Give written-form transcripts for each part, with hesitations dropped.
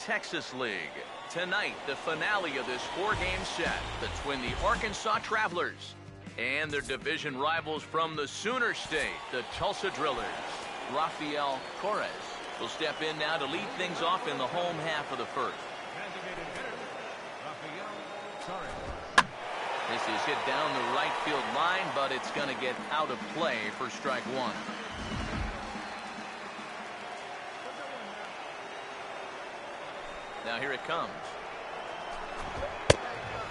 Texas League. Tonight, the finale of this four-game set between the Arkansas Travelers and their division rivals from the Sooner State, the Tulsa Drillers. Rafael Torres will step in now to lead things off in the home half of the first. This is hit down the right field line, but it's going to get out of play for strike one. Now here it comes.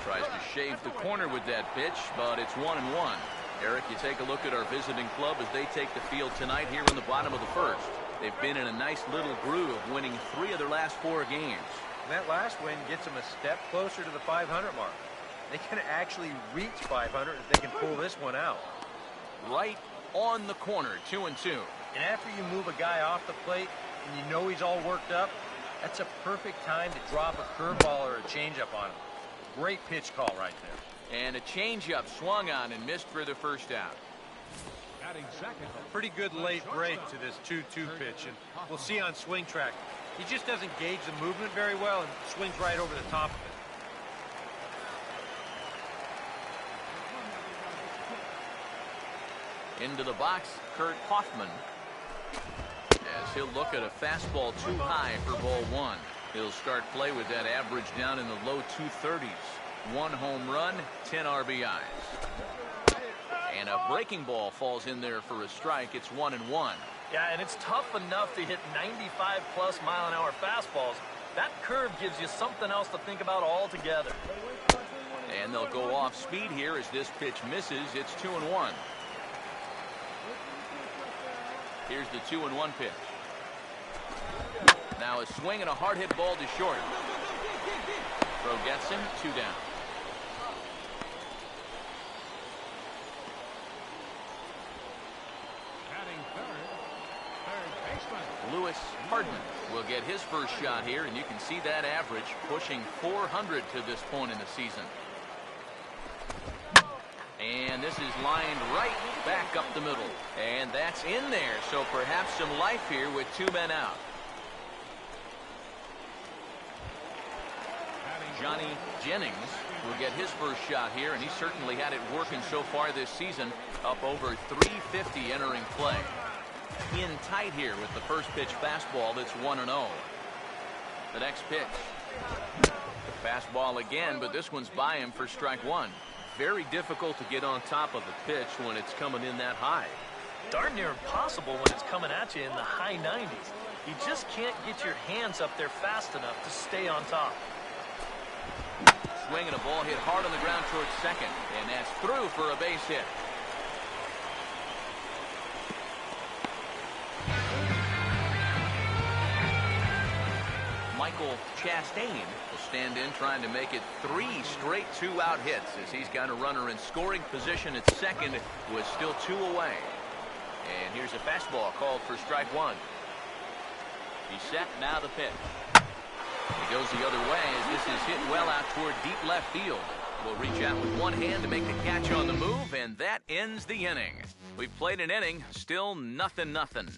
Tries to shave the corner with that pitch, but it's 1-1. Eric, you take a look at our visiting club as they take the field tonight here in the bottom of the first. They've been in a nice little groove, winning 3 of their last 4 games. And that last win gets them a step closer to the 500 mark. They can actually reach 500 if they can pull this one out. Right on the corner, 2-2. And after you move a guy off the plate and you know he's all worked up, that's a perfect time to drop a curveball or a changeup on him. Great pitch call right there. And a changeup swung on and missed for the first out. A pretty good late break to this 2-2 pitch, and we'll see on swing track. He just doesn't gauge the movement very well and swings right over the top of it. Into the box, Kurt Hoffman. As he'll look at a fastball too high for ball 1. He'll start play with that average down in the low 230s. 1 home run, 10 RBIs. And a breaking ball falls in there for a strike. It's 1-1. Yeah, and it's tough enough to hit 95+ mile-an-hour fastballs. That curve gives you something else to think about altogether. And they'll go off speed here as this pitch misses. It's 2-1. Here's the 2-1 pitch. Now a swing and a hard hit ball to short. Throw gets him, 2 down. Lewis Hardman will get his first shot here, and you can see that average pushing 400 to this point in the season. And this is lined right back up the middle. And that's in there, so perhaps some life here with 2 men out. Johnny Jennings will get his first shot here, and he certainly had it working so far this season. Up over 350 entering play. In tight here with the first pitch fastball. That's 1-0. The next pitch. Fastball again, but this one's by him for strike 1. Very difficult to get on top of the pitch when it's coming in that high. Darn near impossible when it's coming at you in the high 90s. You just can't get your hands up there fast enough to stay on top. Swing and a ball hit hard on the ground towards second, and that's through for a base hit. Michael Chastain will stand in trying to make it 3 straight 2-out hits as he's got a runner in scoring position at second with still 2 away. And here's a fastball called for strike 1. He's set, now the pitch. He goes the other way as this is hit well out toward deep left field. Will reach out with one hand to make the catch on the move, and that ends the inning. We've played an inning, still 0-0.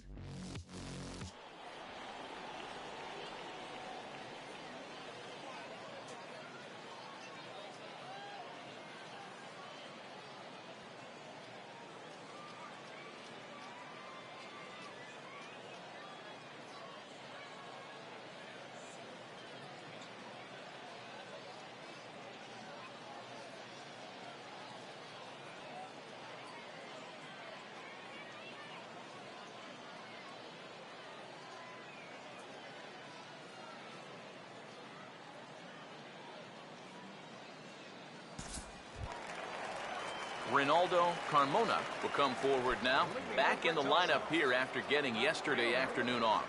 Ronaldo Carmona will come forward now, back in the lineup here after getting yesterday afternoon off.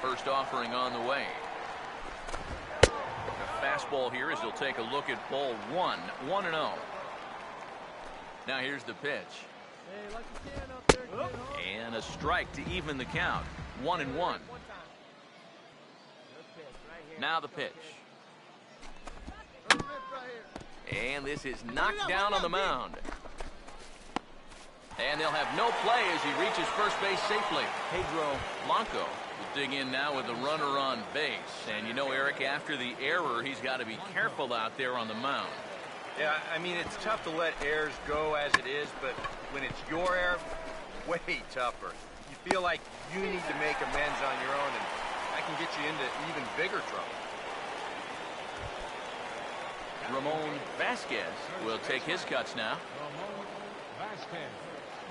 First offering on the way. A fastball here as he'll take a look at ball 1, 1-0. Now here's the pitch. And a strike to even the count, 1-1. Now the pitch. And this is knocked down on the mound. And they'll have no play as he reaches first base safely. Pedro Blanco will dig in now with the runner on base. And you know, Eric, after the error, he's got to be careful out there on the mound. Yeah, I mean, it's tough to let errors go as it is, but when it's your error, way tougher. You feel like you need to make amends on your own, and that can get you into even bigger trouble. Ramon Vasquez will take his cuts now.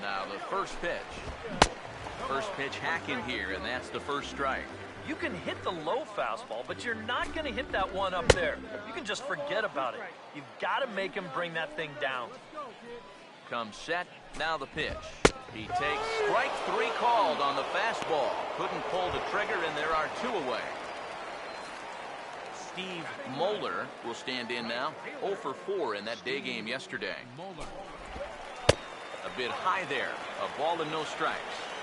Now the first pitch. First pitch hack in here, and that's the first strike. You can hit the low fastball, but you're not going to hit that one up there. You can just forget about it. You've got to make him bring that thing down. Comes set. Now the pitch. He takes strike 3 called on the fastball. Couldn't pull the trigger, and there are 2 away. Steve Moeller will stand in now. 0 for 4 in that day game yesterday. A bit high there. A ball and no strikes.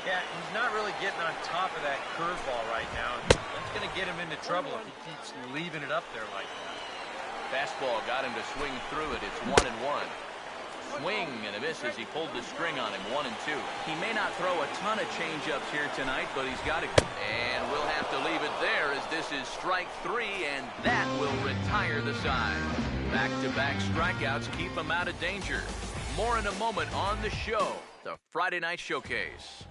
Yeah, he's not really getting on top of that curveball right now. That's going to get him into trouble if he keeps leaving it up there like that. Fastball got him to swing through it. It's 1-1. Swing and a miss as he pulled the string on him. 1-2. He may not throw a ton of changeups here tonight, but he's got it. And we'll have to leave it there as this is strike 3, and that will retire the side. Back-to-back strikeouts keep him out of danger. More in a moment on the show, the Friday Night Showcase.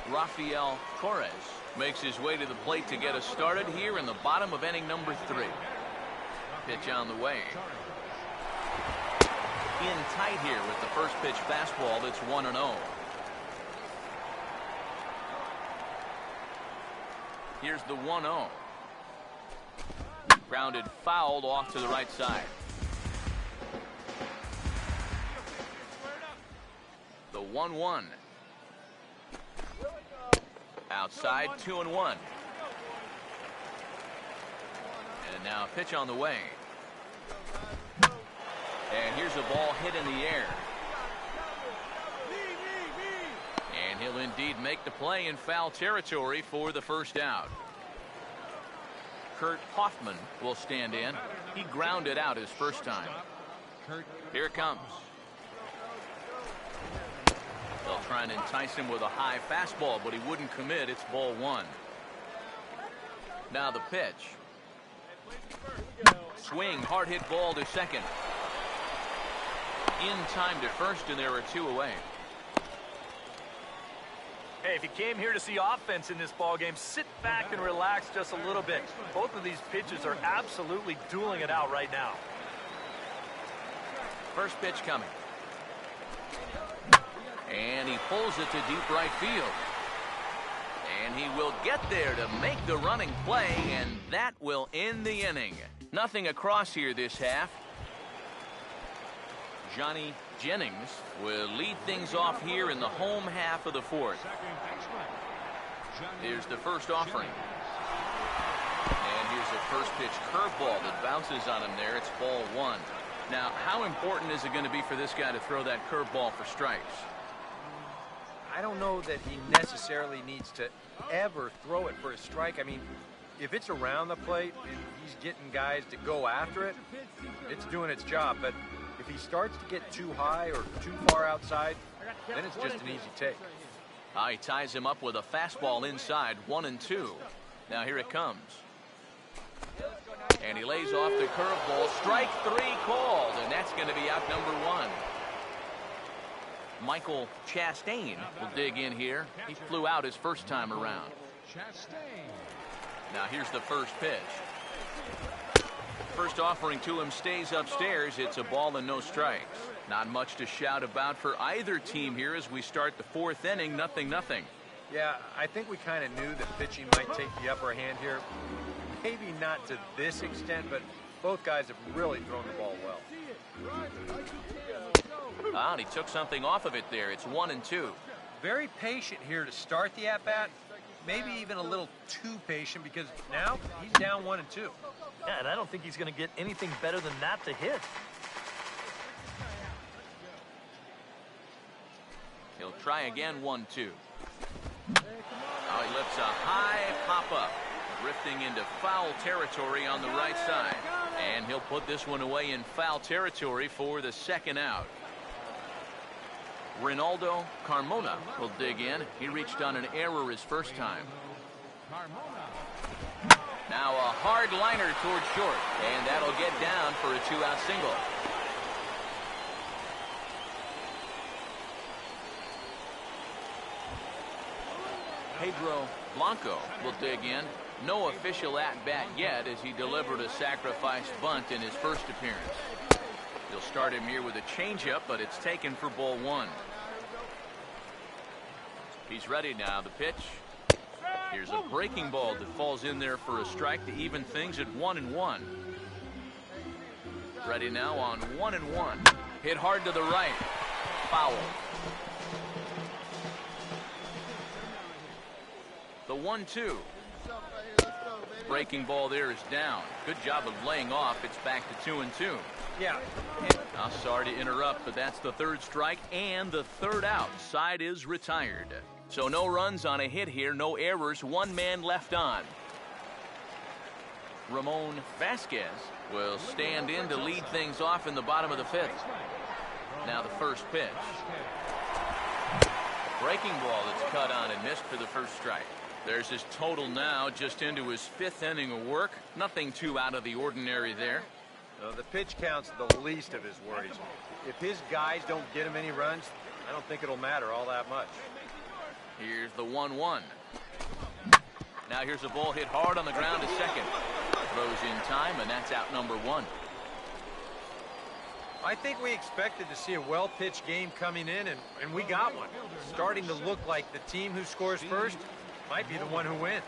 Rafael Torres makes his way to the plate to get us started here in the bottom of inning number 3. Pitch on the way. In tight here with the first pitch fastball that's 1-0. Here's the 1-0. Grounded fouled off to the right side. The 1-1. Outside, 2-1. And now a pitch on the way. And here's a ball hit in the air. And he'll indeed make the play in foul territory for the first out. Kurt Hoffman will stand in. He grounded out his first time. Here it comes. They'll try and entice him with a high fastball, but he wouldn't commit. It's ball 1. Now the pitch. Swing, hard hit ball to second. In time to first, and there are 2 away. Hey, if you came here to see offense in this ballgame, sit back and relax just a little bit. Both of these pitches are absolutely dueling it out right now. First pitch coming. And he pulls it to deep right field. And he will get there to make the running play, and that will end the inning. Nothing across here this half. Johnny Jennings will lead things off here in the home half of the 4th. Here's the first offering. And here's a first pitch curveball that bounces on him there. It's ball 1. Now, how important is it going to be for this guy to throw that curveball for strikes? I don't know that he necessarily needs to ever throw it for a strike. I mean, if it's around the plate and he's getting guys to go after it, it's doing its job. But if he starts to get too high or too far outside, then it's just an easy take. He ties him up with a fastball inside, 1-2. Now here it comes. And he lays off the curveball. Strike 3 called, and that's going to be out number 1. Michael Chastain will dig in here. He flew out his first time around. Now here's the first pitch. First offering to him stays upstairs. It's a ball and no strikes. Not much to shout about for either team here as we start the 4th inning. 0-0. Yeah, I think we kind of knew that pitching might take the upper hand here. Maybe not to this extent, but both guys have really thrown the ball well. And he took something off of it there. It's 1-2. Very patient here to start the at-bat. Maybe even a little too patient because now he's down 1-2. Yeah, and I don't think he's going to get anything better than that to hit. He'll try again, 1-2. Now he lifts a high pop-up, drifting into foul territory on the right side. And And he'll put this one away in foul territory for the second out. Ronaldo Carmona will dig in. He reached on an error his first time. Now a hard liner towards short, and that'll get down for a 2-out single. Pedro Blanco will dig in. No official at-bat yet as he delivered a sacrifice bunt in his first appearance. He'll start him here with a changeup, but it's taken for ball 1. He's ready now. The pitch. Here's a breaking ball that falls in there for a strike to even things at 1-1. Ready now on 1-1. Hit hard to the right. Foul. The 1-2. Breaking ball there is down. Good job of laying off. It's back to 2-2. Yeah. I'm sorry to interrupt, but that's the third strike and the third out. Side is retired. So no runs on a hit here, no errors, one man left on. Ramon Vasquez will stand in to lead things off in the bottom of the 5th. Now the first pitch. Breaking ball that's cut on and missed for the first strike. There's his total now, just into his 5th inning of work. Nothing too out of the ordinary there. The pitch count's the least of his worries. If his guys don't get him any runs, I don't think it'll matter all that much. Here's the 1-1. Now here's a ball hit hard on the ground to second. Throws in time, and that's out number 1. I think we expected to see a well-pitched game coming in, and we got one. Starting to look like the team who scores first might be the one who wins.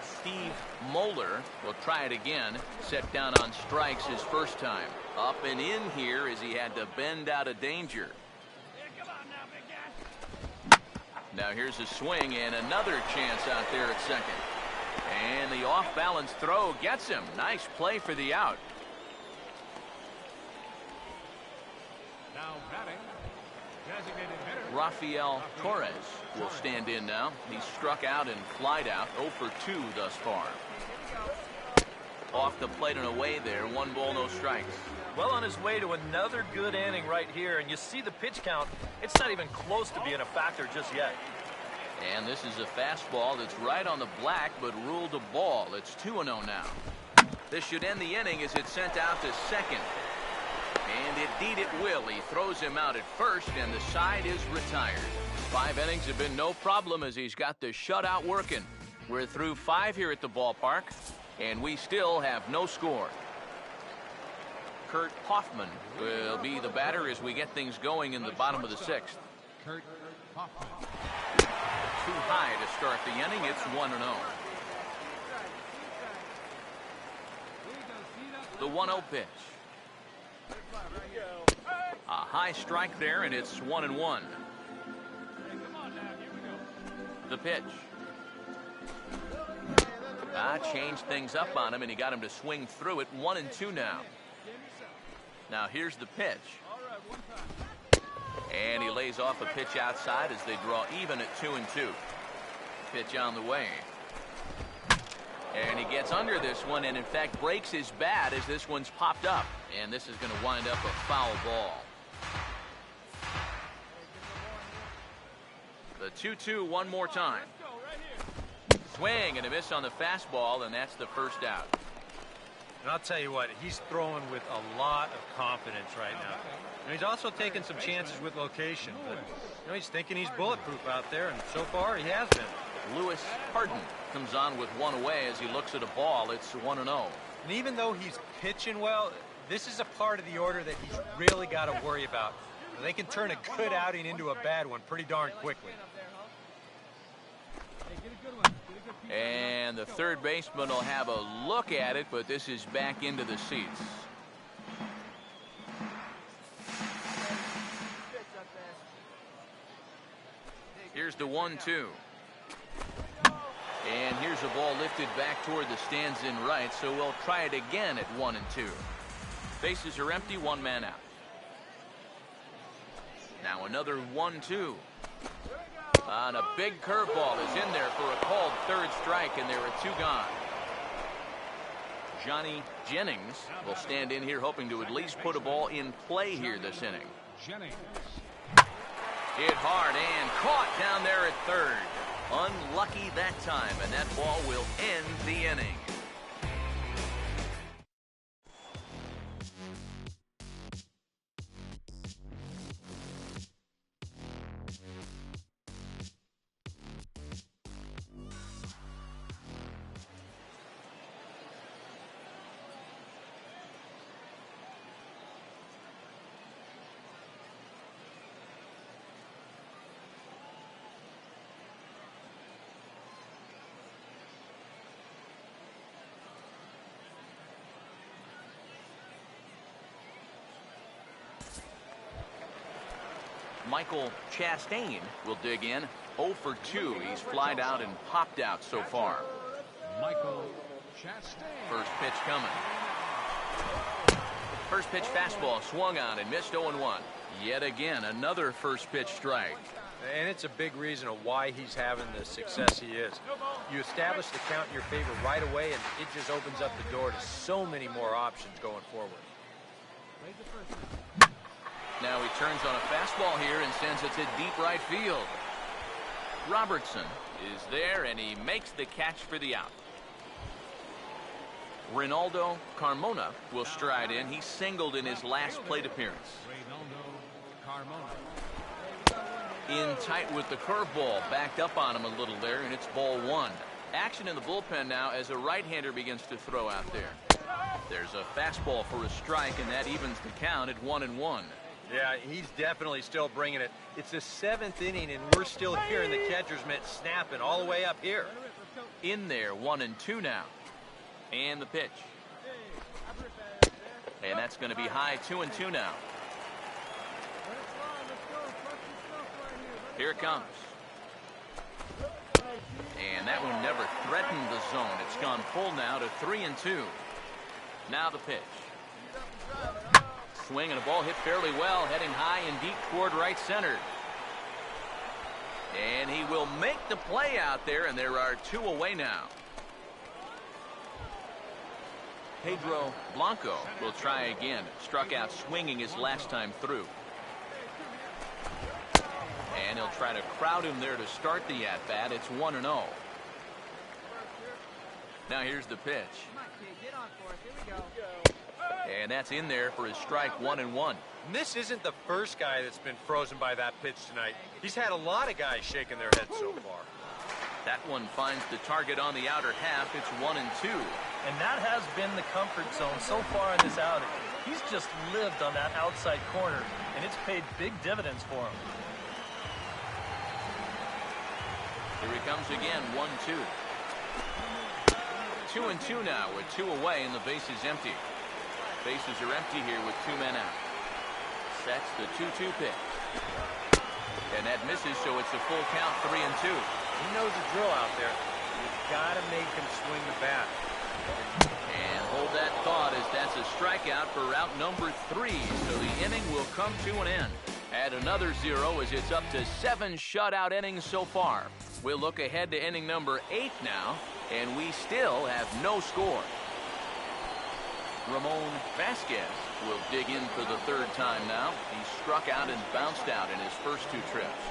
Steve Moeller will try it again. Set down on strikes his first time. Up and in here as he had to bend out of danger. Now here's a swing and another chance out there at second. And the off-balance throw gets him. Nice play for the out. Now batting, designated hitter Rafael Torres will stand in now. He's struck out and flied out. 0 for 2 thus far. Off the plate and away there. 1 ball, no strikes. Well on his way to another good inning right here, and you see the pitch count. It's not even close to being a factor just yet. And this is a fastball that's right on the black, but ruled a ball. It's 2-0 now. This should end the inning as it's sent out to second. And indeed it will. He throws him out at first, and the side is retired. 5 innings have been no problem as he's got the shutout working. We're through 5 here at the ballpark, and we still have no score. Kurt Hoffman will be the batter as we get things going in the bottom of the 6th. Kurt Hoffman. Too high to start the inning. It's 1-0. The 1-0 pitch. A high strike there, and it's 1-1. The pitch. Changed things up on him, and he got him to swing through it. 1-2 now. Now here's the pitch. And he lays off a pitch outside as they draw even at 2-2. Pitch on the way. And he gets under this one and in fact breaks his bat as this one's popped up. And this is going to wind up a foul ball. The 2-2 one more time. Swing and a miss on the fastball, and that's the first out. And I'll tell you what, he's throwing with a lot of confidence right now. And he's also taking some chances with location. But he's thinking he's bulletproof out there, and so far he has been. Lewis Harden comes on with one away as he looks at a ball. It's 1-0. And even though he's pitching well, this is a part of the order that he's really got to worry about. They can turn a good outing into a bad one pretty darn quickly. And the third baseman will have a look at it, but this is back into the seats. Here's the 1-2. And here's a ball lifted back toward the stands in right, so we'll try it again at 1-2. Bases are empty, 1 man out. Now another 1-2. And a big curveball is in there for a called third strike, and there are 2 gone. Johnny Jennings will stand in here hoping to at least put a ball in play here this inning. Jennings. Hit hard and caught down there at third. Unlucky that time, and that ball will end the inning. Michael Chastain will dig in. 0 for 2. He's flied out and popped out so far. Michael Chastain. First pitch coming. First pitch fastball swung on and missed 0-1. Yet again, another first pitch strike. And it's a big reason of why he's having the success he is. You establish the count in your favor right away, and it just opens up the door to so many more options going forward. Now he turns on a fastball here and sends it to deep right field. Robertson is there, and he makes the catch for the out. Ronaldo Carmona will stride in. He singled in his last plate appearance. In tight with the curveball, backed up on him a little there, and it's ball 1. Action in the bullpen now as a right-hander begins to throw out there. There's a fastball for a strike, and that evens the count at 1-1. Yeah, he's definitely still bringing it. It's the 7th inning, and we're still hearing the catcher's mitt snapping all the way up here. In there, 1-2 now. And the pitch. And that's going to be high, 2-2 now. Here it comes. And that one never threatened the zone. It's gone full now to 3-2. Now the pitch. Swing and a ball hit fairly well, heading high and deep toward right center. And he will make the play out there, and there are 2 away now. Pedro Blanco will try again. Struck out swinging his last time through. And he'll try to crowd him there to start the at-bat. It's 1-0. Now here's the pitch. And that's in there for his strike, 1-1. And this isn't the first guy that's been frozen by that pitch tonight. He's had a lot of guys shaking their heads so far. That one finds the target on the outer half. It's 1-2. And that has been the comfort zone so far in this outing. He's just lived on that outside corner, and it's paid big dividends for him. Here he comes again, 1-2. 2-2 now with 2 away, and the base is empty. Bases are empty here with 2 men out. Sets the 2-2 pitch. And that misses, so it's a full count, 3-2. He knows the drill out there. You've got to make him swing the bat. And hold that thought, as that's a strikeout for route number 3. So the inning will come to an end. Add another 0 as it's up to 7 shutout innings so far. We'll look ahead to inning number 8 now, and we still have no score. Ramon Vasquez will dig in for the 3rd time now. He struck out and bounced out in his first 2 trips.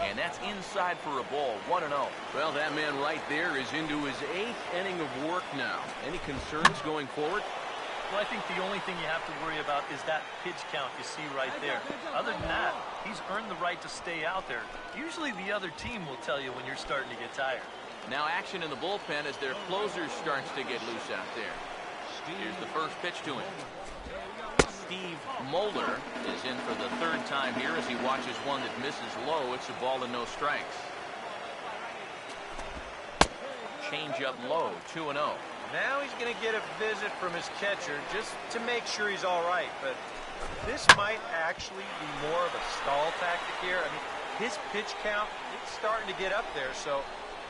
And that's inside for a ball, 1-0. Well, that man right there is into his 8th inning of work now. Any concerns going forward? Well, I think the only thing you have to worry about is that pitch count you see right there. Other than that, he's earned the right to stay out there. Usually the other team will tell you when you're starting to get tired. Now action in the bullpen as their closer starts to get loose out there. Here's the first pitch to him. Steve Mulder is in for the 3rd time here as he watches one that misses low. It's a ball and no strikes. Change up low, 2-0. Now he's going to get a visit from his catcher just to make sure he's all right. But this might actually be more of a stall tactic here. I mean, his pitch count, it's starting to get up there, so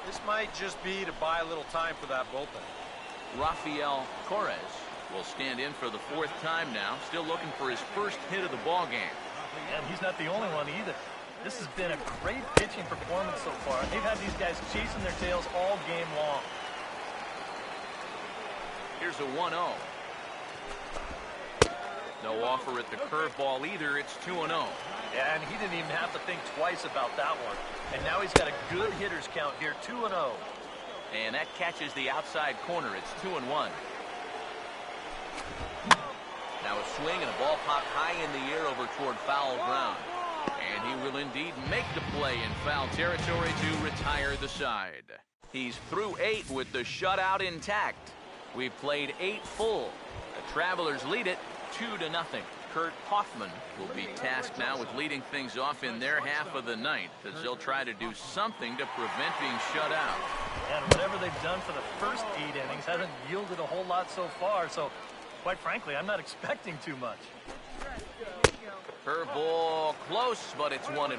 this might just be to buy a little time for that bullpen. Rafael Torres will stand in for the 4th time now, still looking for his first hit of the ball game. And he's not the only one either. This has been a great pitching performance so far. They've had these guys chasing their tails all game long. Here's a 1-0. No offer at the curveball either. It's 2-0. Yeah, and he didn't even have to think twice about that one. And now he's got a good hitter's count here, 2-0. And that catches the outside corner. It's 2-1. Now a swing and a ball popped high in the air over toward foul ground. And he will indeed make the play in foul territory to retire the side. He's through 8 with the shutout intact. We've played 8 full. The Travelers lead it 2-0. Kurt Hoffman will be tasked now with leading things off in their half of the ninth, as they'll try to do something to prevent being shut out. And whatever they've done for the first 8 innings hasn't yielded a whole lot so far, so quite frankly, I'm not expecting too much. Curveball close, but it's 1-1.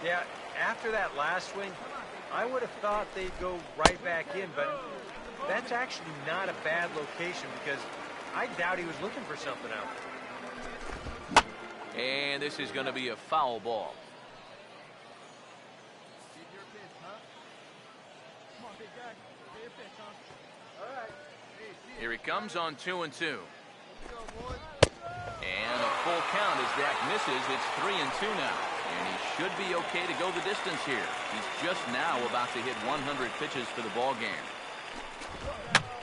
Yeah, after that last swing, I would have thought they'd go right back in, but that's actually not a bad location because I doubt he was looking for something out there. And this is going to be a foul ball. Here he comes on 2-2. And a full count as Dak misses. It's 3-2 now. And he should be okay to go the distance here. He's just now about to hit 100 pitches for the ball game.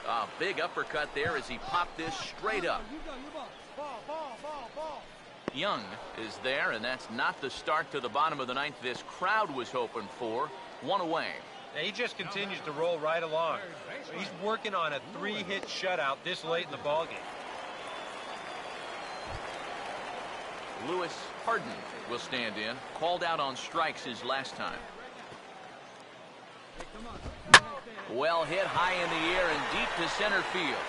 A big uppercut there as he popped this straight up. Young is there, and that's not the start to the bottom of the ninth this crowd was hoping for. 1 away. Now he just continues to roll right along. He's working on a 3-hit shutout this late in the ballgame. Lewis Harden will stand in. Called out on strikes his last time. Well hit high in the air and deep to center field.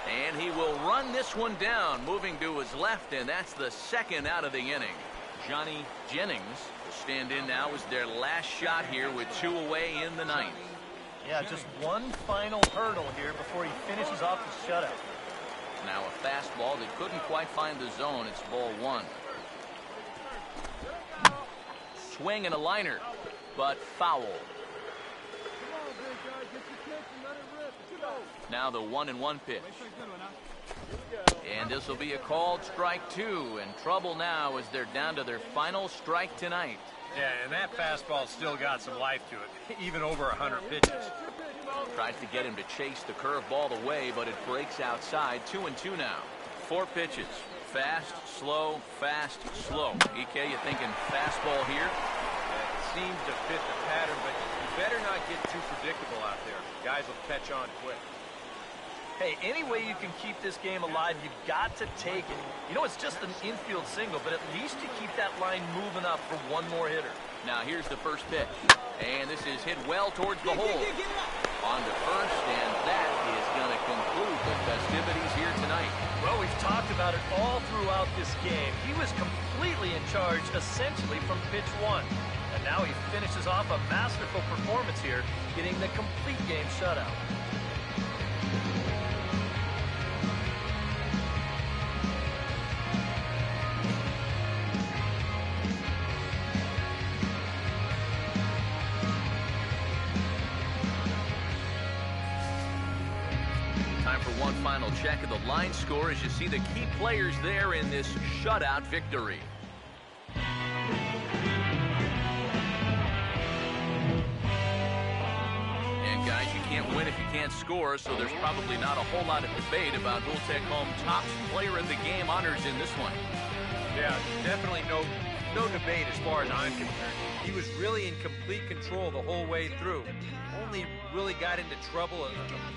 And he will run this one down, moving to his left, and that's the second out of the inning. Johnny Jennings will stand in now as their last shot here with 2 away in the ninth. Yeah, just one final hurdle here before he finishes off the shutout. Now a fastball that couldn't quite find the zone. It's ball 1. Swing and a liner, but foul. Now the 1-1 pitch. And this will be a called strike 2. And trouble now as they're down to their final strike tonight. Yeah, and that fastball still got some life to it, even over 100 pitches. Tries to get him to chase the curveball away, but it breaks outside. 2-2 now. 4 pitches. Fast, slow, fast, slow. EK, you thinking fastball here? It seems to fit the pattern, but you better not get too predictable out there. Guys will catch on quick. Hey, any way you can keep this game alive, you've got to take it. You know, it's just an infield single, but at least you keep that line moving up for one more hitter. Now here's the first pitch. And this is hit well towards the hole. On to first, and that is going to conclude the festivities here tonight. Well, we've talked about it all throughout this game. He was completely in charge, essentially, from pitch 1. And now he finishes off a masterful performance here, getting the complete game shutout. Time for one final check of the line score as you see the key players there in this shutout victory. And guys, you can't win if you can't score, so there's probably not a whole lot of debate about who'll take home top player of the game honors in this one. Yeah, definitely no debate as far as I'm concerned. He was really in complete control the whole way through. Only really got into trouble a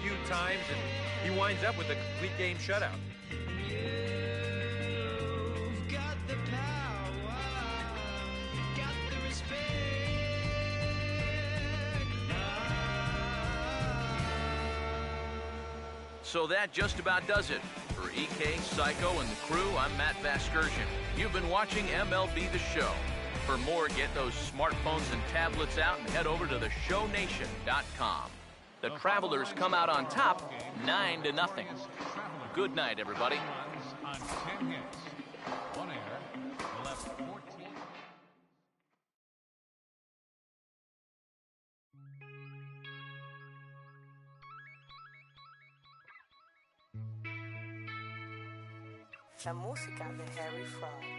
few times, and he winds up with a complete game shutout. You've got the power, got the respect. So that just about does it. For EK, Psycho, and the crew, I'm Matt Vasgersian. You've been watching MLB The Show. For more, get those smartphones and tablets out and head over to theshownation.com. The Travelers come out on top, 9-0. Good night, everybody. On 10 hits, 1 error, left 14. la música de Harry Fraud.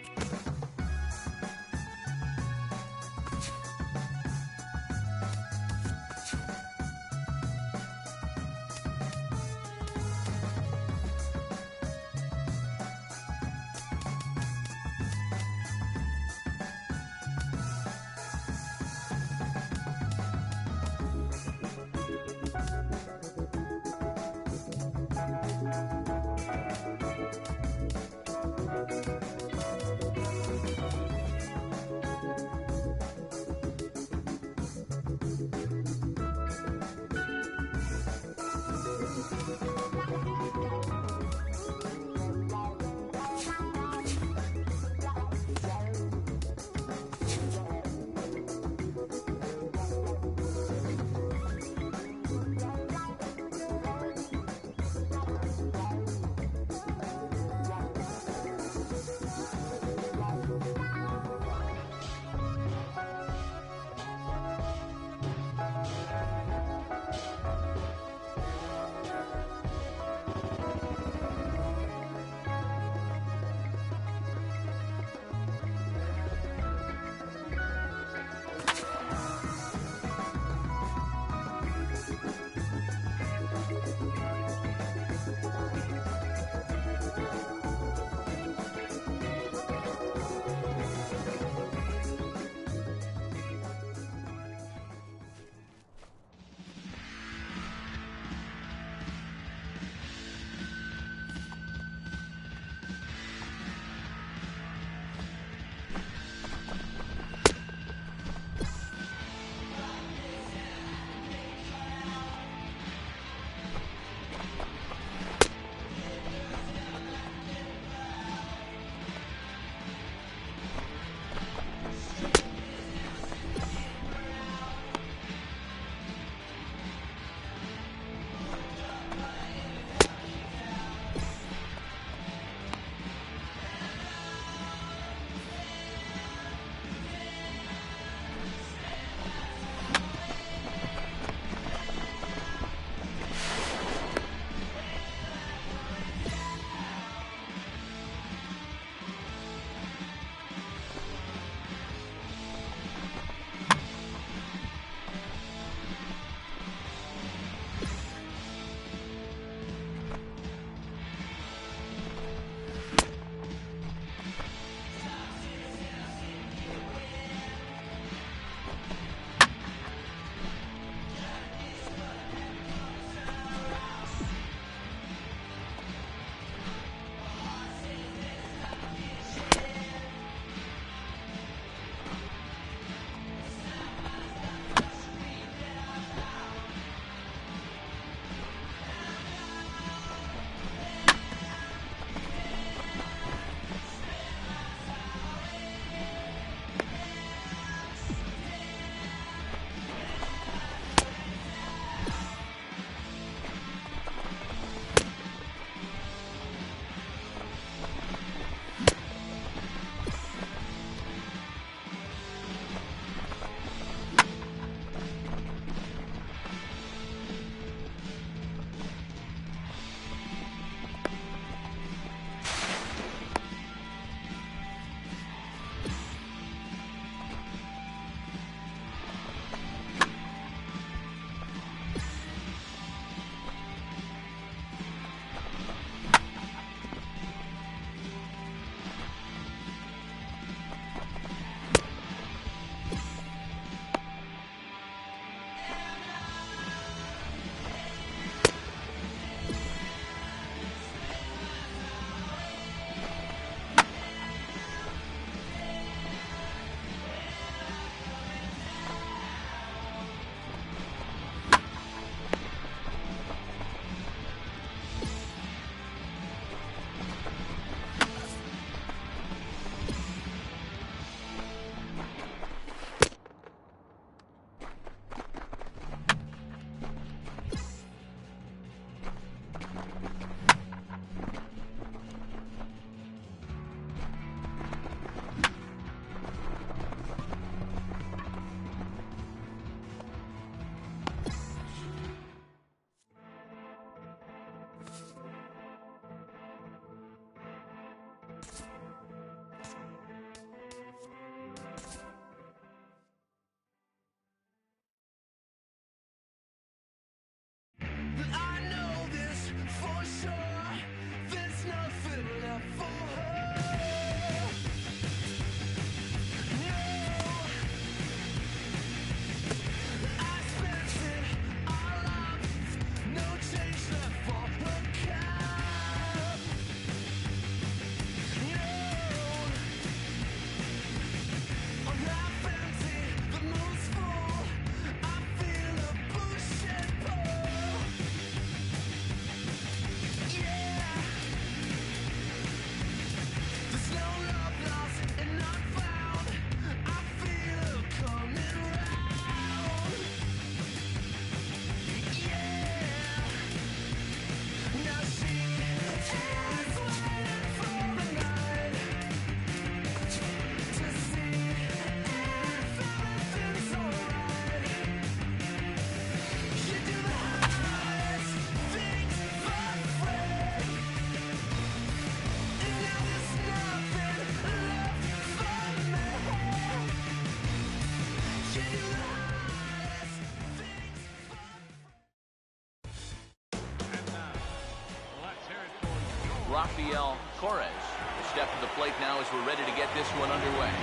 Rafael Torres will step to the plate now as we're ready to get this one underway.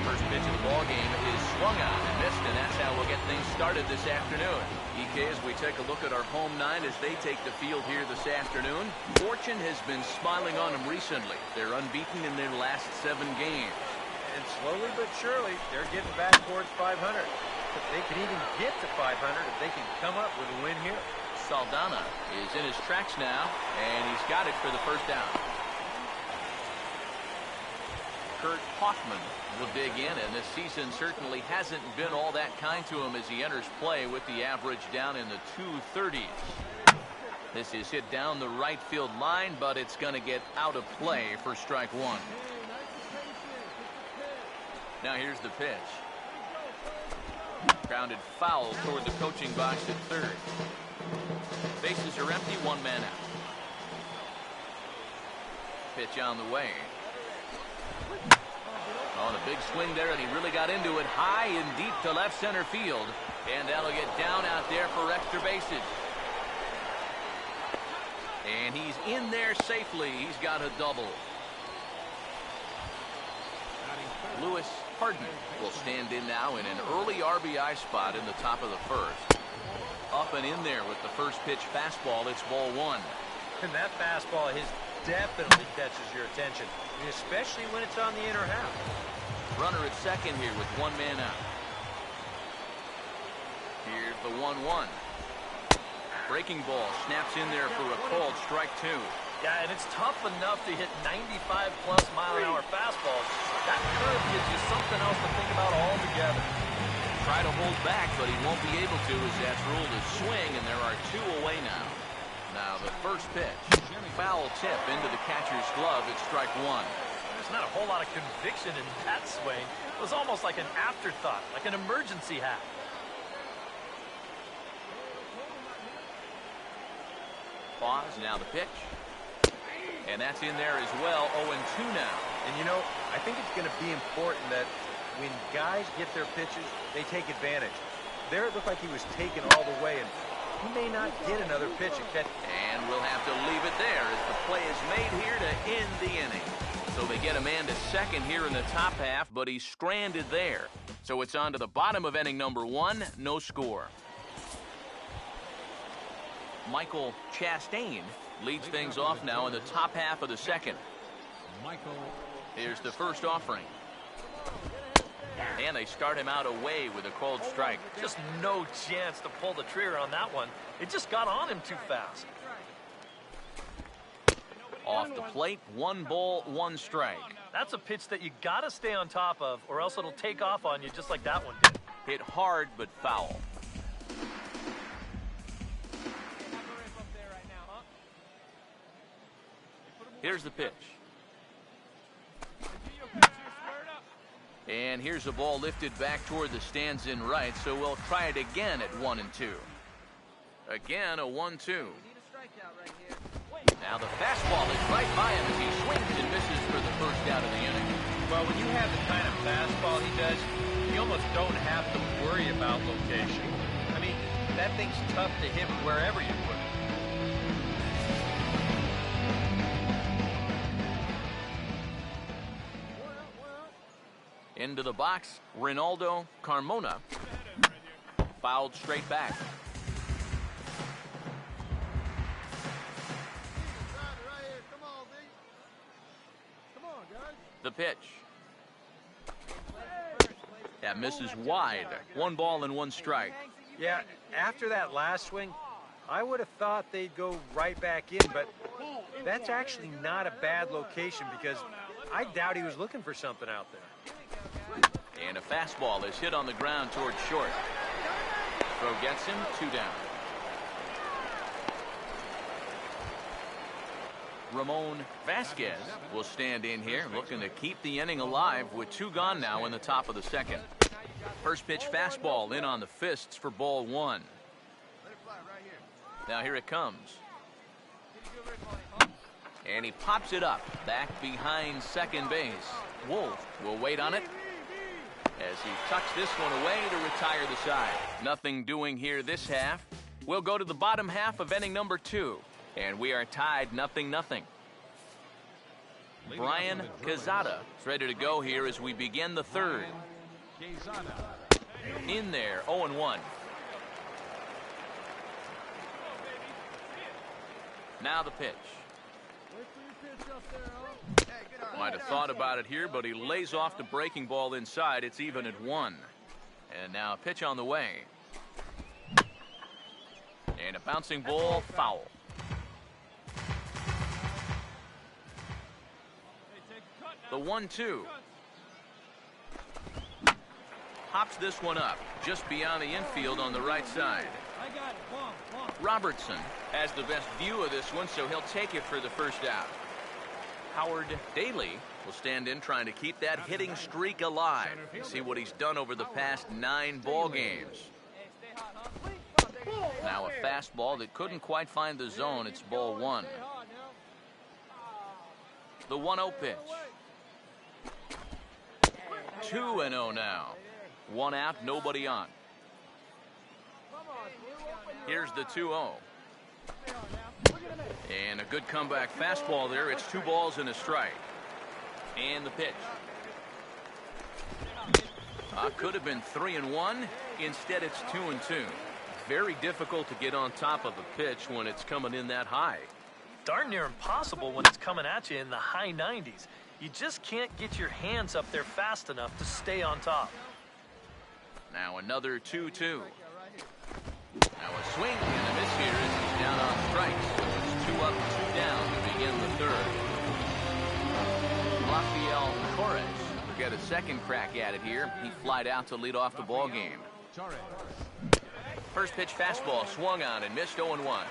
First pitch of the ball game is swung on and missed, and that's how we'll get things started this afternoon. EK, as we take a look at our home nine as they take the field here this afternoon, fortune has been smiling on them recently. They're unbeaten in their last 7 games. And slowly but surely, they're getting back towards 500. But they could even get to 500 if they can come up with a win here. Saldana is in his tracks now, and he's got it for the first down. Kurt Hoffman will dig in, and this season certainly hasn't been all that kind to him as he enters play with the average down in the 230s. This is hit down the right field line, but it's going to get out of play for strike one. Now here's the pitch. Grounded foul toward the coaching box at third. Bases are empty, 1 man out. Pitch on the way. On a big swing there, and he really got into it high and deep to left center field. And that'll get down out there for extra bases. And he's in there safely. He's got a double. Lewis Hardman will stand in now in an early RBI spot in the top of the first. Up and in there with the first pitch fastball. It's ball 1. And that fastball of his definitely catches your attention, especially when it's on the inner half. Runner at second here with 1 man out. Here's the 1-1. Breaking ball snaps in there for a called strike 2. Yeah, and it's tough enough to hit 95+ mile-an-hour fastballs. That curve gives you something else to think about altogether. Try to hold back, but he won't be able to as that's ruled a swing, and there are 2 away now. Now the first pitch. Foul tip into the catcher's glove at strike 1. There's not a whole lot of conviction in that swing. It was almost like an afterthought, like an emergency hack. Pause, now the pitch. And that's in there as well, 0-2 now. And you know, I think it's going to be important that when guys get their pitches, they take advantage. There it looked like he was taken all the way, and he may not get another pitch at catch. And we'll have to leave it there as the play is made here to end the inning. So they get a man to second here in the top half, but he's stranded there. So it's on to the bottom of inning number 1, no score. Michael Chastain leads things off now in the top half of the second. Here's the first offering. And they start him out away with a called strike. Just no chance to pull the trigger on that one. It just got on him too fast. Off the plate, 1 ball, 1 strike. That's a pitch that you got to stay on top of, or else it'll take off on you just like that one did. Hit hard but foul. Here's the pitch. And here's a ball lifted back toward the stands in right, so we'll try it again at 1-2. Again, a 1-2. Now the fastball is right by him as he swings and misses for the first out of the inning. Well, when you have the kind of fastball he does, you almost don't have to worry about location. I mean, that thing's tough to hit wherever you put it. Into the box, Ronaldo Carmona. Fouled straight back. The pitch. That misses wide. 1 ball and 1 strike. Yeah, after that last swing, I would have thought they'd go right back in, but that's actually not a bad location because I doubt he was looking for something out there. And a fastball is hit on the ground towards short. Throw gets him, 2 down. Ramon Vasquez will stand in here looking to keep the inning alive with 2 gone now in the top of the second. First pitch fastball in on the fists for ball 1. Now here it comes. And he pops it up back behind second base. Wolf will wait on it as he tucks this one away to retire the side. Nothing doing here this half. We'll go to the bottom half of inning number 2. And we are tied 0-0. Brian Quezada is ready to go here as we begin the third. In there, 0-1. Now the pitch. Might have thought about it here, but he lays off the breaking ball inside. It's even at 1. And now a pitch on the way. And a bouncing ball, foul. The 1-2. Hops this one up just beyond the infield on the right side. Robertson has the best view of this one, so he'll take it for the first out. Howard Daly will stand in trying to keep that hitting streak alive. You see what he's done over the past 9 ball games. Now a fastball that couldn't quite find the zone. It's ball 1. The 1-0 pitch. 2-0 now. 1 out, nobody on. Here's the 2-0. And a good comeback fastball there. It's 2 balls and a strike. And the pitch. Could have been 3-1. Instead, it's 2-2. Very difficult to get on top of a pitch when it's coming in that high. Darn near impossible when it's coming at you in the high 90s. You just can't get your hands up there fast enough to stay on top. Now another 2-2. Now a swing and a miss here as he's down on strikes. So it's 2 up, 2 down to begin the third. Rafael Torres will get a second crack at it here. He flied out to lead off the ball game. First pitch fastball swung on and missed 0-1.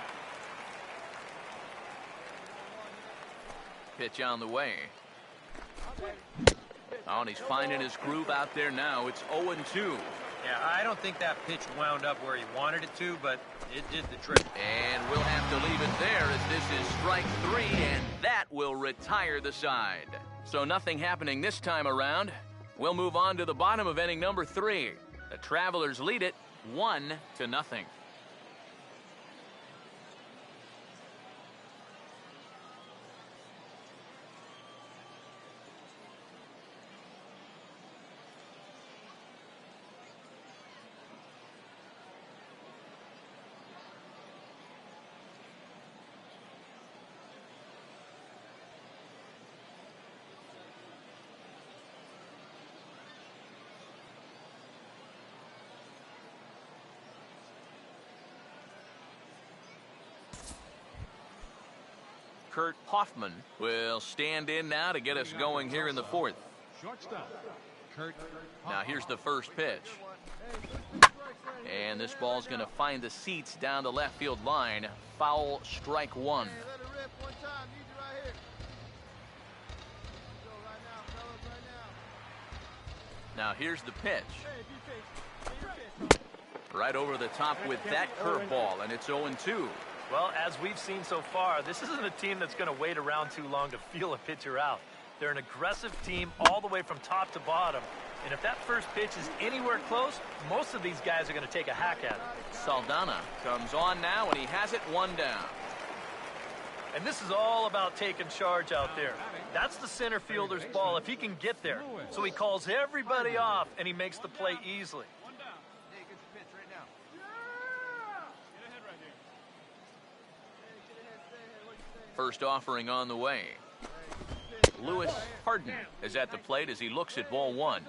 Pitch on the way. Oh, and he's finding his groove out there now. It's 0-2. Yeah, I don't think that pitch wound up where he wanted it to, but it did the trick. And we'll have to leave it there as this is strike 3, and that will retire the side. So nothing happening this time around. We'll move on to the bottom of inning number 3. The Travelers lead it 1-0. Kurt Hoffman will stand in now to get us going here in the 4th. Now here's the first pitch. And this ball's going to find the seats down the left field line. Foul, strike 1. Now here's the pitch. Right over the top with that curveball, and it's 0-2. Well, as we've seen so far, this isn't a team that's going to wait around too long to feel a pitcher out. They're an aggressive team all the way from top to bottom. And if that first pitch is anywhere close, most of these guys are going to take a hack at it. Saldana comes on now, and he has it 1 down. And this is all about taking charge out there. That's the center fielder's ball if he can get there. So he calls everybody off, and he makes the play easily. First offering on the way. Lewis Harden is at the plate as he looks at ball 1.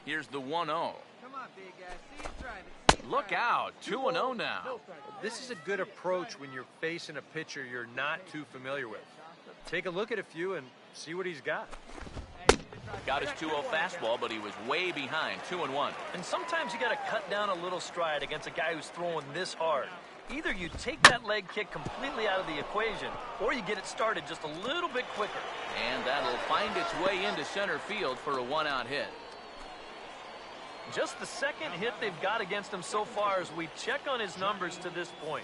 Here's the 1-0. Come on, big guy. See you drive it. See you Look drive out, 2-0 now. This is a good approach when you're facing a pitcher you're not too familiar with. Take a look at a few and see what he's got. Got his 2-0 fastball, but he was way behind, 2-1. And sometimes you got to cut down a little stride against a guy who's throwing this hard. Either you take that leg kick completely out of the equation, or you get it started just a little bit quicker. And that'll find its way into center field for a 1-out hit. Just the second hit they've got against him so far as we check on his numbers to this point.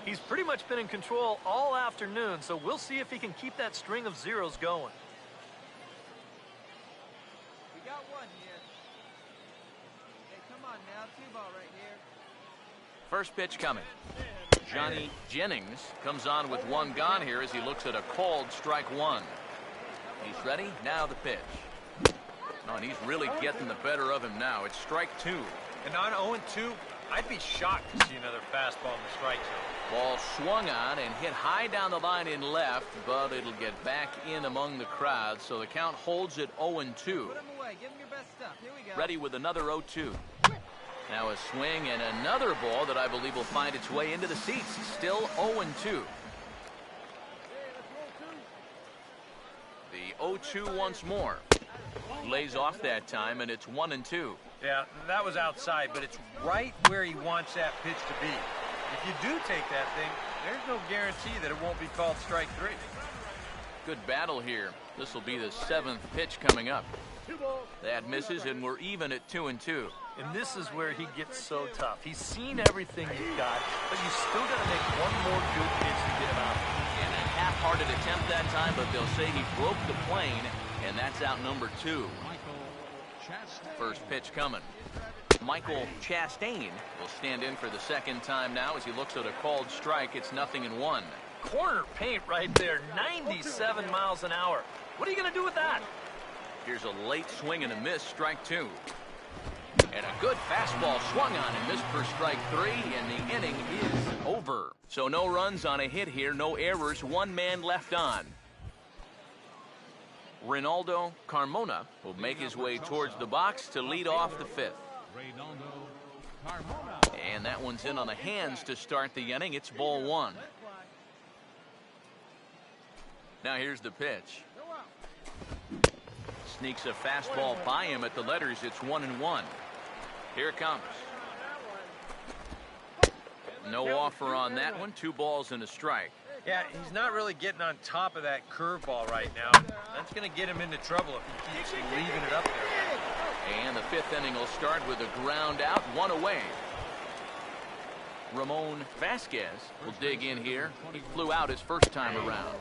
He's pretty much been in control all afternoon, so we'll see if he can keep that string of zeros going. We got one here. Hey, come on now. 2-ball right here. First pitch coming. Johnny Jennings comes on with one gone here as he looks at a called strike one. He's ready. Now the pitch. Oh, and he's really getting the better of him now. It's strike two. And on 0-2, I'd be shocked to see another fastball in the strike zone. Ball swung on and hit high down the line in left, but it'll get back in among the crowd, so the count holds at 0-2. Put him away. Give him your best stuff. Here we go. Ready with another 0-2. Now a swing and another ball that I believe will find its way into the seats. Still 0-2. The 0-2 once more. Lays off that time, and it's 1-2. Yeah, that was outside, but it's right where he wants that pitch to be. If you do take that thing, there's no guarantee that it won't be called strike three. Good battle here. This will be the seventh pitch coming up. That misses, and we're even at 2-2. And this is where he gets so tough. He's seen everything you've got, but you still got to make one more good pitch to get him out. And a half-hearted attempt that time, but they'll say he broke the plane, and that's out number 2. First pitch coming. Michael Chastain will stand in for the second time now as he looks at a called strike. It's 0-1. Corner paint right there, 97 miles an hour. What are you going to do with that? Here's a late swing and a miss, strike 2. And a good fastball swung on and missed for strike 3, and the inning is over. So no runs on a hit here, no errors, one man left on. Ronaldo Carmona will make his way towards the box to lead off the fifth. And that one's in on the hands to start the inning. It's ball 1. Now here's the pitch. Sneaks a fastball by him at the letters. It's 1-1. Here it comes. No offer on that one. 2 balls and a strike. Yeah, he's not really getting on top of that curveball right now. That's going to get him into trouble if he keeps leaving it up there. And the fifth inning will start with a ground out, 1 away. Ramon Vasquez will dig in here. He flew out his first time around.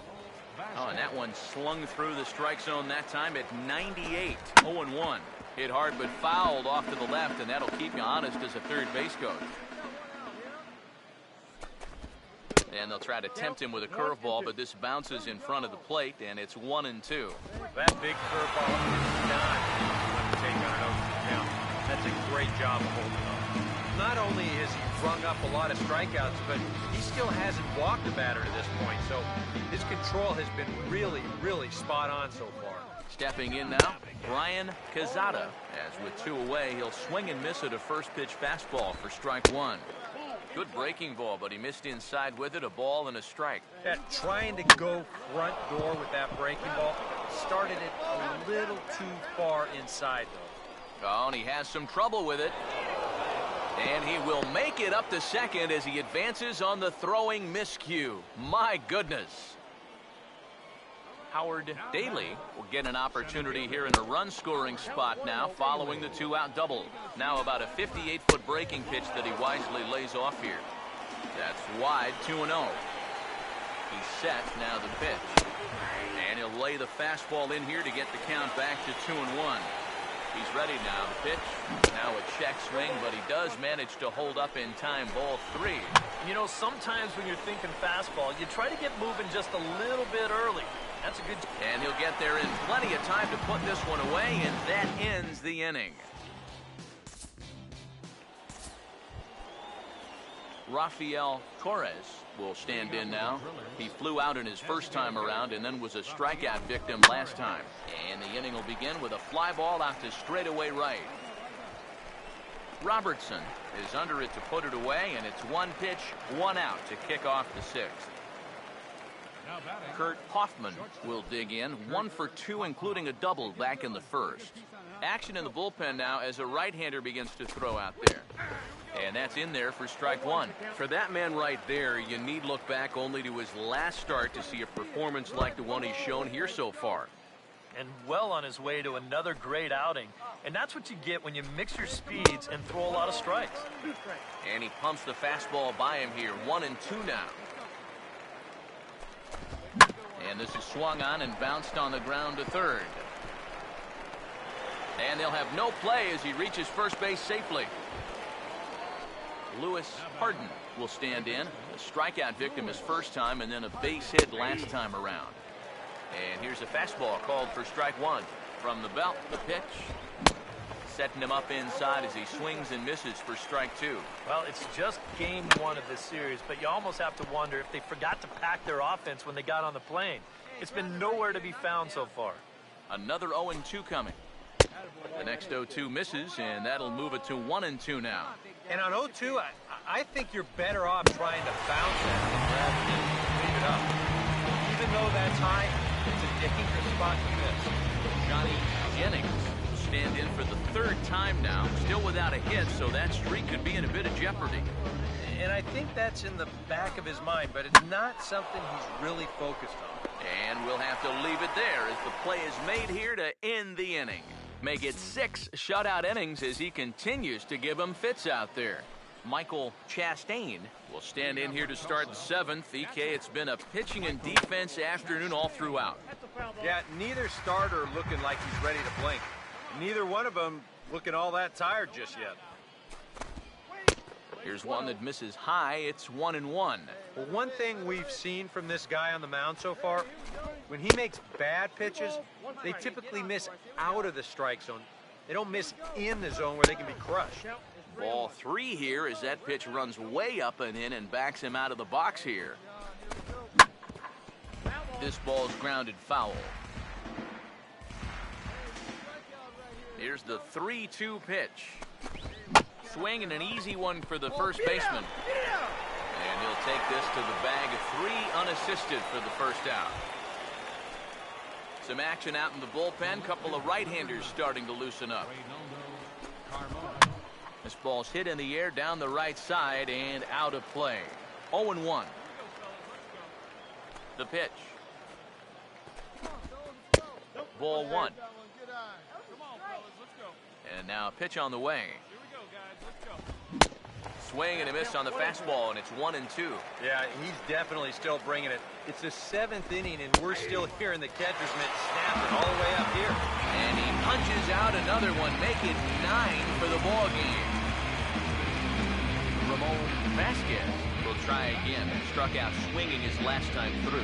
Oh, and that one slung through the strike zone that time at 98. 0-1. Hit hard but fouled off to the left, and that'll keep you honest as a third base coach. And they'll try to tempt him with a curveball, but this bounces in front of the plate, and it's 1-2. That big curveball is not going to take on an 0-2 count. That's a great job of holding on. Not only has he rung up a lot of strikeouts, but he still hasn't walked a batter to this point, so his control has been really, really spot on so far. Stepping in now, Brian Cazada. As with 2 away, he'll swing and miss at a first pitch fastball for strike 1. Good breaking ball, but he missed inside with it, a ball and a strike. Yeah, trying to go front door with that breaking ball started it a little too far inside, though. Oh, and he has some trouble with it. And he will make it up to second as he advances on the throwing miscue. My goodness. Howard Daly will get an opportunity here in a run-scoring spot now following the 2-out double. Now about a 58-foot breaking pitch that he wisely lays off here. That's wide, 2-0. He's set, now the pitch. And he'll lay the fastball in here to get the count back to 2-1. He's ready now, the pitch. Now a check swing, but he does manage to hold up in time, ball 3. You know, sometimes when you're thinking fastball, you try to get moving just a little bit early. That's a good... And he'll get there in plenty of time to put this one away, and that ends the inning. Rafael Torres will stand in now. He flew out in his first time around and then was a strikeout victim last time. And the inning will begin with a fly ball out to straightaway right. Robertson is under it to put it away, and it's 1 pitch, 1 out to kick off the 6th. Now batting. Kurt Hoffman will dig in, 1 for 2, including a double back in the 1st. Action in the bullpen now as a right-hander begins to throw out there. And that's in there for strike 1. For that man right there, you need look back only to his last start to see a performance like the one he's shown here so far. And well on his way to another great outing. And that's what you get when you mix your speeds and throw a lot of strikes. And he pumps the fastball by him here, 1-2 now. And this is swung on and bounced on the ground to third. And they'll have no play as he reaches first base safely. Lewis Harden will stand in. A strikeout victim his first time, and then a base hit last time around. And here's a fastball called for strike 1. From the belt, the pitch. Setting him up inside as he swings and misses for strike 2. Well, it's just game 1 of this series, but you almost have to wonder if they forgot to pack their offense when they got on the plane. It's been nowhere to be found so far. Another 0-2 coming. The next 0-2 misses, and that'll move it to 1-2 now. And on 0-2, I think you're better off trying to bounce that rather than leave it up. Even though that's high, it's a dangerous spot to miss. Johnny Jennings will stand in for the 3rd time now, still without a hit, so that streak could be in a bit of jeopardy. And I think that's in the back of his mind, but it's not something he's really focused on. And we'll have to leave it there as the play is made here to end the inning. Make it 6 shutout innings as he continues to give them fits out there. Michael Chastain will stand in here to start the 7th. EK, it's been a pitching and defense afternoon all throughout. Yeah, neither starter looking like he's ready to blink. Neither one of them looking all that tired just yet. Here's one that misses high. It's 1-1. Well, one thing we've seen from this guy on the mound so far, when he makes bad pitches, they typically miss out of the strike zone. They don't miss in the zone where they can be crushed. Ball 3 here as that pitch runs way up and in and backs him out of the box here. This ball's grounded foul. Here's the 3-2 pitch. Swing and an easy one for the first baseman. And he'll take this to the bag of 3 unassisted for the first out. Some action out in the bullpen. Couple of right-handers starting to loosen up. This ball's hit in the air down the right side and out of play. 0-1. The pitch. Ball 1. And now a pitch on the way. Swing and a miss on the fastball, and it's 1-2. Yeah, he's definitely still bringing it. It's the 7th inning, and we're still hearing the catcher's mitt snapping all the way up here. And he punches out another one, make it 9 for the ball game. Ramon Vasquez will try again. Struck out swinging his last time through.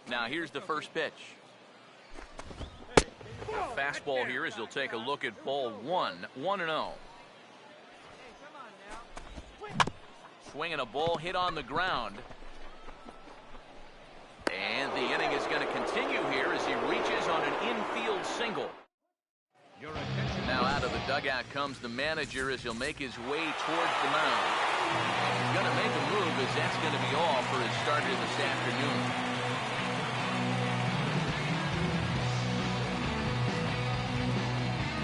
Now here's the first pitch. A fastball here as he'll take a look at ball 1. 1-0. Swinging a ball hit on the ground. And the inning is going to continue here as he reaches on an infield single. Now out of the dugout comes the manager as he'll make his way towards the mound. He's going to make a move as that's going to be all for his starter this afternoon.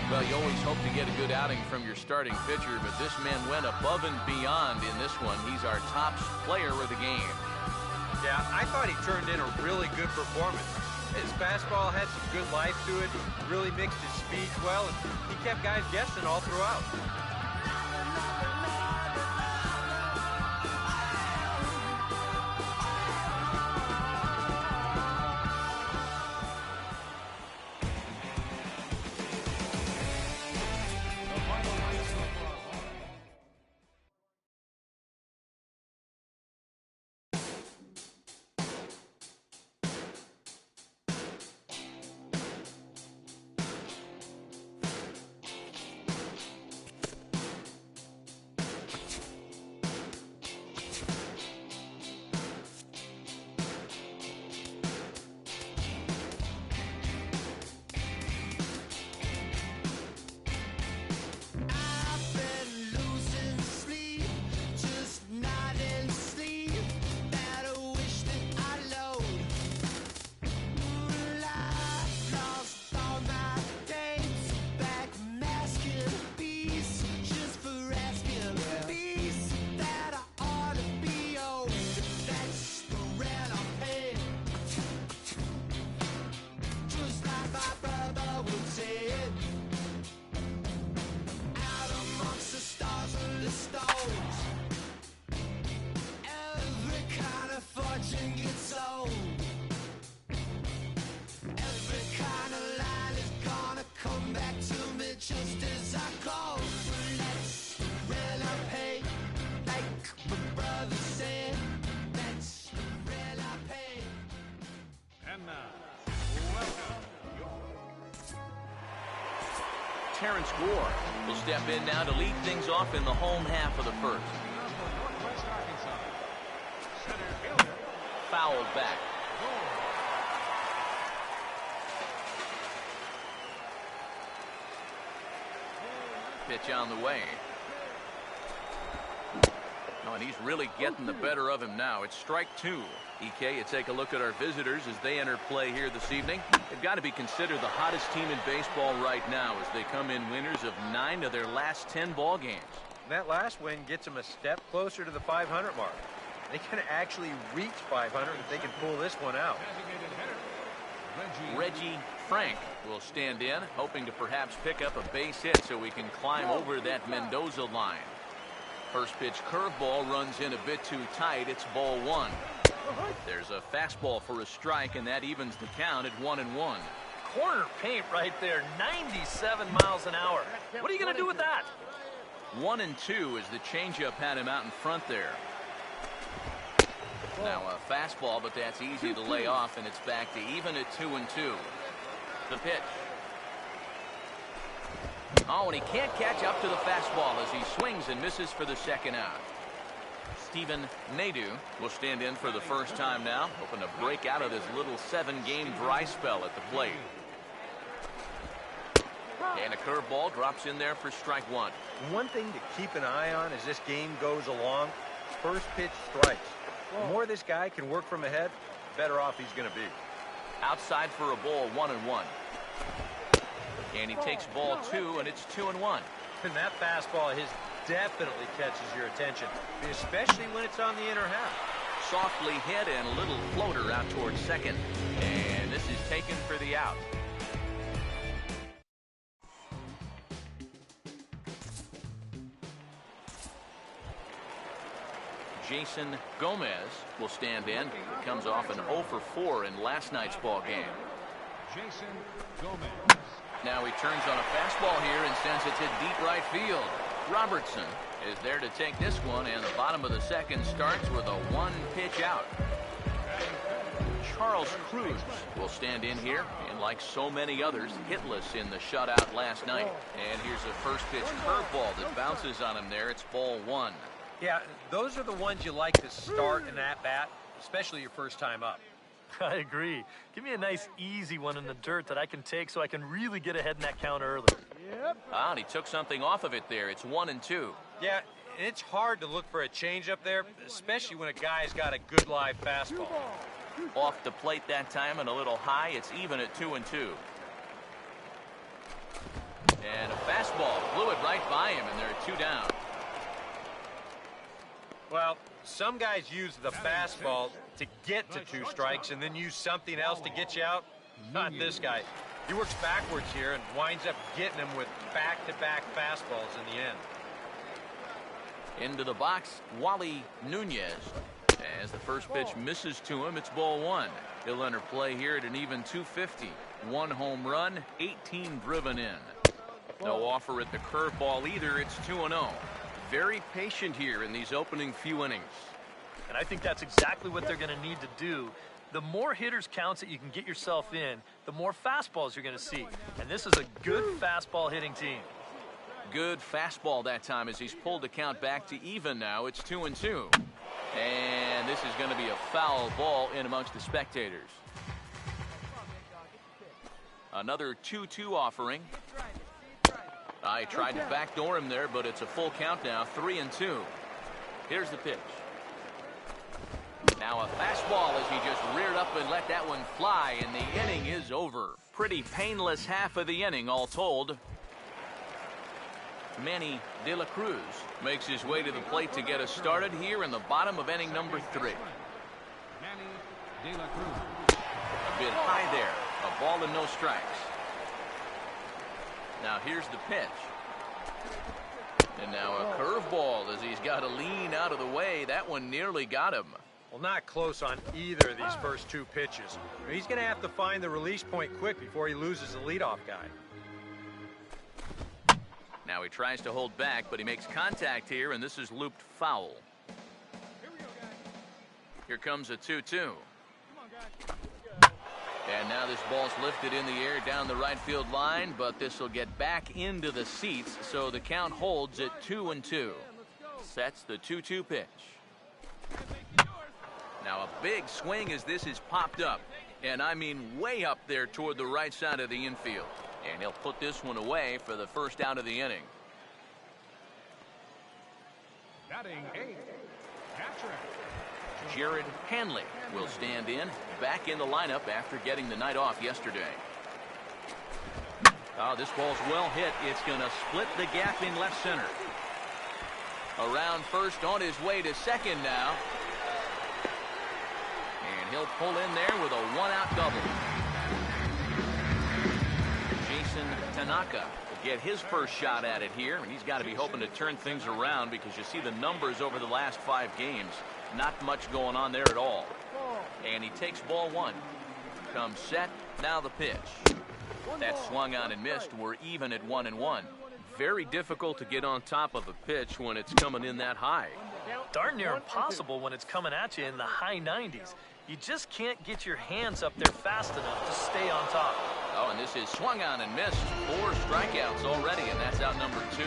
Well, you always hope to get a good outing from your starting pitcher, but this man went above and beyond in this one. He's our top player of the game. Yeah, I thought he turned in a really good performance. His fastball had some good life to it, really mixed his speeds well, and he kept guys guessing all throughout. And now, welcome Terrence Gore will step in now to lead things off in the home half of the first. Northwest Arkansas. Center fielder. Fouled back. Pitch on the way. Oh, and he's really getting the better of him now. It's strike two. EK, you take a look at our visitors as they enter play here this evening. They've got to be considered the hottest team in baseball right now as they come in winners of 9 of their last 10 ball games. That last win gets them a step closer to the 500 mark. They can actually reach 500 if they can pull this one out. Designated hitter. Reggie Frank will stand in, hoping to perhaps pick up a base hit so we can climb over that Mendoza line. First pitch curveball runs in a bit too tight. It's ball one. There's a fastball for a strike, and that evens the count at 1-1. Corner paint right there, 97 miles an hour. What are you going to do with that? 1-2 as the changeup had him out in front there. Now a fastball, but that's easy to lay off, and it's back to even at 2-2. The pitch. Oh, and he can't catch up to the fastball as he swings and misses for the second out. Stephen Nadeau will stand in for the first time now, hoping to break out of this little 7-game dry spell at the plate. And a curveball drops in there for strike one. One thing to keep an eye on as this game goes along, first pitch strikes. The more this guy can work from ahead, the better off he's going to be. Outside for a ball, 1-1. And he takes ball two, and it's 2-1. And that fastball his definitely catches your attention, especially when it's on the inner half. Softly hit and a little floater out towards second. And this is taken for the out. Jason Gomez will stand in. He comes off an 0 for 4 in last night's ball game. Jason Gomez. Now he turns on a fastball here and sends it to deep right field. Robertson is there to take this one, and the bottom of the second starts with a 1-pitch out. Charles Cruz will stand in here, and like so many others, hitless in the shutout last night. And here's a first pitch curveball that bounces on him there. It's ball one. Yeah, those are the ones you like to start in that bat, especially your first time up. I agree. Give me a nice, easy one in the dirt that I can take so I can really get ahead in that count early. Ah, and he took something off of it there. It's 1-2. Yeah, it's hard to look for a change up there, especially when a guy's got a good live fastball. Off the plate that time and a little high. It's even at 2-2. And a fastball blew it right by him, and there are 2 down. Well, some guys use the fastball to get to 2 strikes and then use something else to get you out. Not this guy. He works backwards here and winds up getting him with back-to-back fastballs in the end. Into the box, Wally Nunez. As the first pitch misses to him, it's ball one. He'll enter play here at an even 250. 1 home run, 18 driven in. No offer at the curveball either. It's 2-0. Very patient here in these opening few innings. And I think that's exactly what they're going to need to do. The more hitters counts that you can get yourself in, the more fastballs you're going to see. And this is a good fastball hitting team. Good fastball that time as he's pulled the count back to even now. It's 2-2. And this is going to be a foul ball in amongst the spectators. Another 2-2 offering. I tried to backdoor him there, but it's a full count now, 3-2. Here's the pitch. Now a fastball as he just reared up and let that one fly, and the inning is over. Pretty painless half of the inning, all told. Manny De La Cruz makes his way to the plate to get us started here in the bottom of inning number 3. Manny De La Cruz. A bit high there. A ball and no strikes. Now here's the pitch. And now a curveball as he's got to lean out of the way. That one nearly got him. Well, not close on either of these first 2 pitches. He's going to have to find the release point quick before he loses the leadoff guy. Now he tries to hold back, but he makes contact here, and this is looped foul. Here comes a 2-2. And now this ball's lifted in the air down the right field line, but this will get back into the seats, so the count holds at 2-2. Sets the 2-2 pitch. Now a big swing as this is popped up, and I mean way up there toward the right side of the infield. And he'll put this one away for the first out of the inning. Batting 8, catcher. Jared Hanley will stand in, back in the lineup after getting the night off yesterday. Oh, this ball's well hit. It's going to split the gap in left center. Around first, on his way to second now. And he'll pull in there with a one-out double. Jason Tanaka will get his first shot at it here, and he's got to be hoping to turn things around because you see the numbers over the last 5 games. Not much going on there at all. And he takes ball 1. Comes set, now the pitch. That swung on and missed. We're even at 1-1. Very difficult to get on top of a pitch when it's coming in that high. Darn near impossible when it's coming at you in the high 90s. You just can't get your hands up there fast enough to stay on top. Oh, and this is swung on and missed. 4 strikeouts already, and that's out number 2.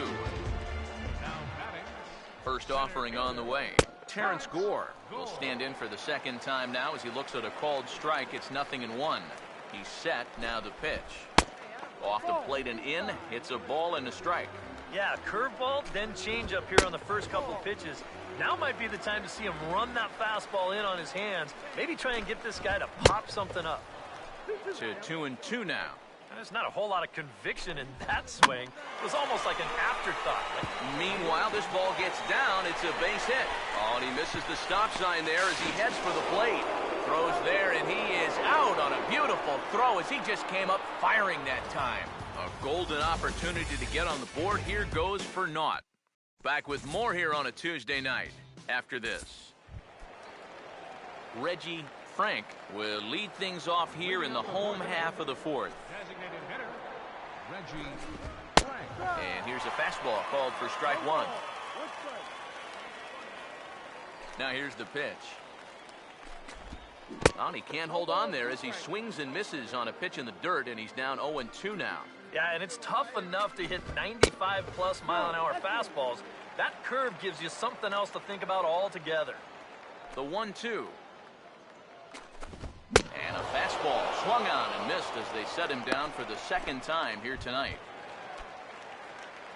First offering on the way. Terrence Gore will stand in for the second time now as he looks at a called strike. It's 0-1. He's set, now the pitch. Off the plate and in, hits a ball and a strike. Yeah, curveball, then changeup here on the first couple pitches. Now might be the time to see him run that fastball in on his hands. Maybe try and get this guy to pop something up. To 2-2 now. There's not a whole lot of conviction in that swing. It was almost like an afterthought. Meanwhile, this ball gets down. It's a base hit. Oh, and he misses the stop sign there as he heads for the plate. Throws there, and he is out on a beautiful throw as he just came up firing that time. A golden opportunity to get on the board. Here goes for naught. Back with more here on a Tuesday night after this. Reggie Frank will lead things off here in the home half of the 4th. Designated hitter, Reggie Frank. And here's a fastball called for strike 1. Now here's the pitch. Oh, and he can't hold on there as he swings and misses on a pitch in the dirt, and he's down 0-2 now. Yeah, and it's tough enough to hit 95+ mile-an-hour fastballs. That curve gives you something else to think about altogether. The 1-2. And a fastball swung on and missed as they set him down for the second time here tonight.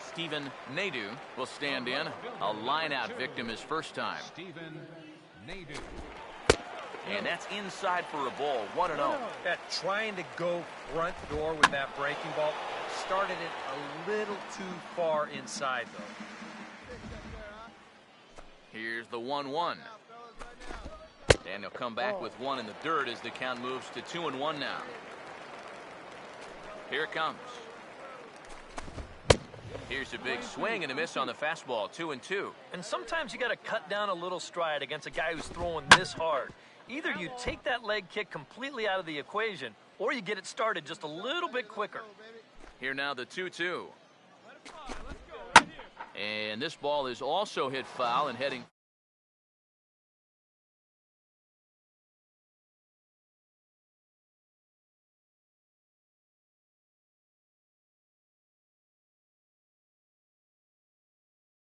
Stephen Nadeau will stand in. A line-out victim his first time. Stephen Nadeau. And that's inside for a ball, 1-0. Yeah, trying to go front door with that breaking ball. Started it a little too far inside, though. Here's the 1-1. And he'll come back with 1 in the dirt as the count moves to 2-1 now. Here it comes. Here's a big swing and a miss on the fastball, 2-2. And sometimes you got to cut down a little stride against a guy who's throwing this hard. Either you take that leg kick completely out of the equation, or you get it started just a little bit quicker. Here now the 2-2. And this ball is also hit foul and heading